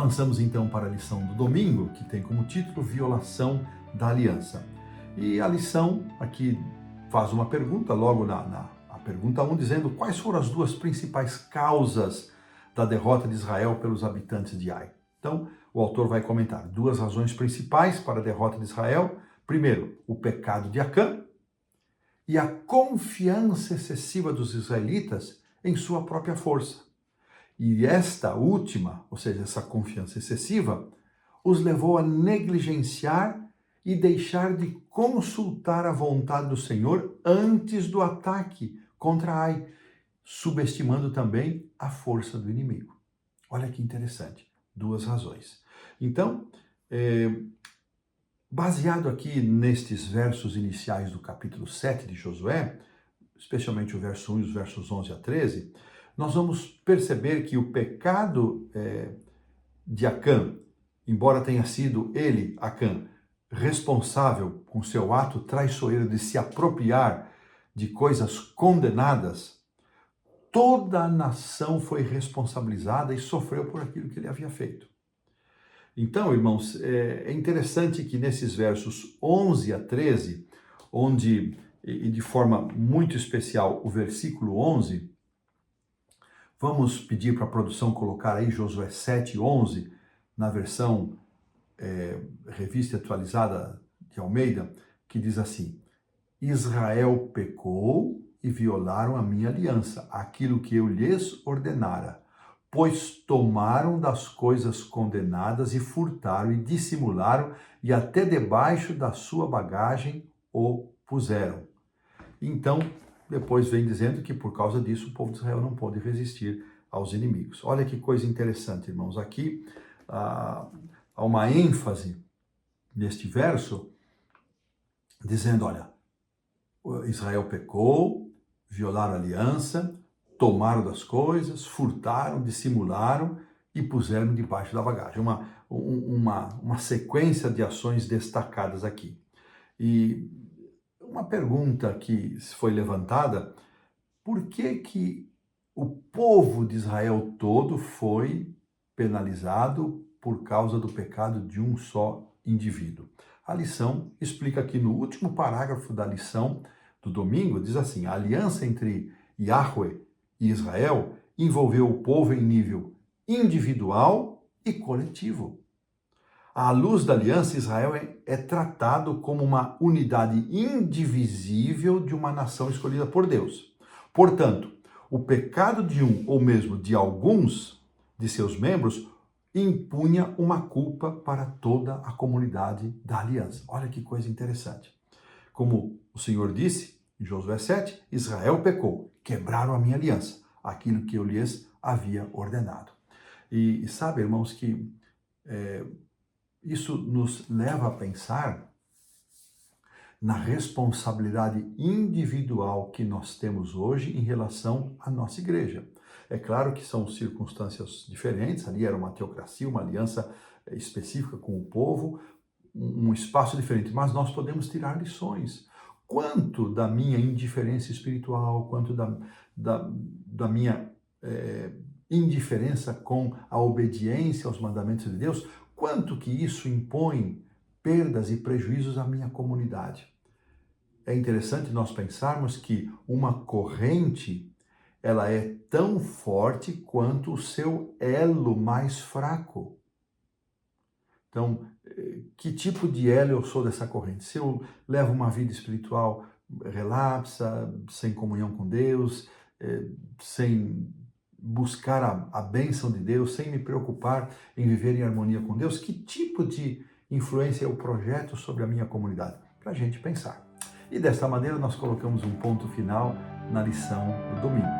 Avançamos então para a lição do domingo, que tem como título Violação da Aliança. E a lição aqui faz uma pergunta, logo na pergunta 1, dizendo quais foram as duas principais causas da derrota de Israel pelos habitantes de Ai. Então, o autor vai comentar duas razões principais para a derrota de Israel. Primeiro, o pecado de Acã e a confiança excessiva dos israelitas em sua própria força. E esta última, ou seja, essa confiança excessiva, os levou a negligenciar e deixar de consultar a vontade do Senhor antes do ataque contra Ai, subestimando também a força do inimigo. Olha que interessante, duas razões. Então, baseado aqui nestes versos iniciais do capítulo 7 de Josué, especialmente o verso 1 e os versos 11 a 13, nós vamos perceber que o pecado de Acã, embora tenha sido ele, Acã, responsável com seu ato traiçoeiro de se apropriar de coisas condenadas, toda a nação foi responsabilizada e sofreu por aquilo que ele havia feito. Então, irmãos, é interessante que nesses versos 11 a 13, onde, e de forma muito especial, o versículo 11, vamos pedir para a produção colocar aí Josué 7:11, na versão revista atualizada de Almeida, que diz assim: Israel pecou e violaram a minha aliança, aquilo que eu lhes ordenara, pois tomaram das coisas condenadas e furtaram e dissimularam e até debaixo da sua bagagem o puseram. Então, depois vem dizendo que por causa disso o povo de Israel não pôde resistir aos inimigos. Olha que coisa interessante, irmãos. Aqui há uma ênfase neste verso, dizendo, olha, Israel pecou, violaram a aliança, tomaram das coisas, furtaram, dissimularam e puseram debaixo da bagagem. Uma sequência de ações destacadas aqui. E uma pergunta que foi levantada: por que o povo de Israel todo foi penalizado por causa do pecado de um só indivíduo? A lição explica aqui no último parágrafo da lição do domingo, diz assim: a aliança entre Yahweh e Israel envolveu o povo em nível individual e coletivo. À luz da aliança, Israel é tratado como uma unidade indivisível de uma nação escolhida por Deus. Portanto, o pecado de um ou mesmo de alguns de seus membros impunha uma culpa para toda a comunidade da aliança. Olha que coisa interessante. Como o Senhor disse em Josué 7, Israel pecou, quebraram a minha aliança, aquilo que eu lhes havia ordenado. E sabe, irmãos, que isso nos leva a pensar na responsabilidade individual que nós temos hoje em relação à nossa igreja. É claro que são circunstâncias diferentes, ali era uma teocracia, uma aliança específica com o povo, um espaço diferente, mas nós podemos tirar lições. Quanto da minha indiferença espiritual, quanto da minha indiferença com a obediência aos mandamentos de Deus, quanto que isso impõe perdas e prejuízos à minha comunidade. É interessante nós pensarmos que uma corrente, ela é tão forte quanto o seu elo mais fraco. Então, que tipo de elo eu sou dessa corrente? Se eu levo uma vida espiritual relapsa, sem comunhão com Deus, sem buscar a bênção de Deus, sem me preocupar em viver em harmonia com Deus, que tipo de influência eu projeto sobre a minha comunidade? Para a gente pensar. E desta maneira nós colocamos um ponto final na lição do domingo.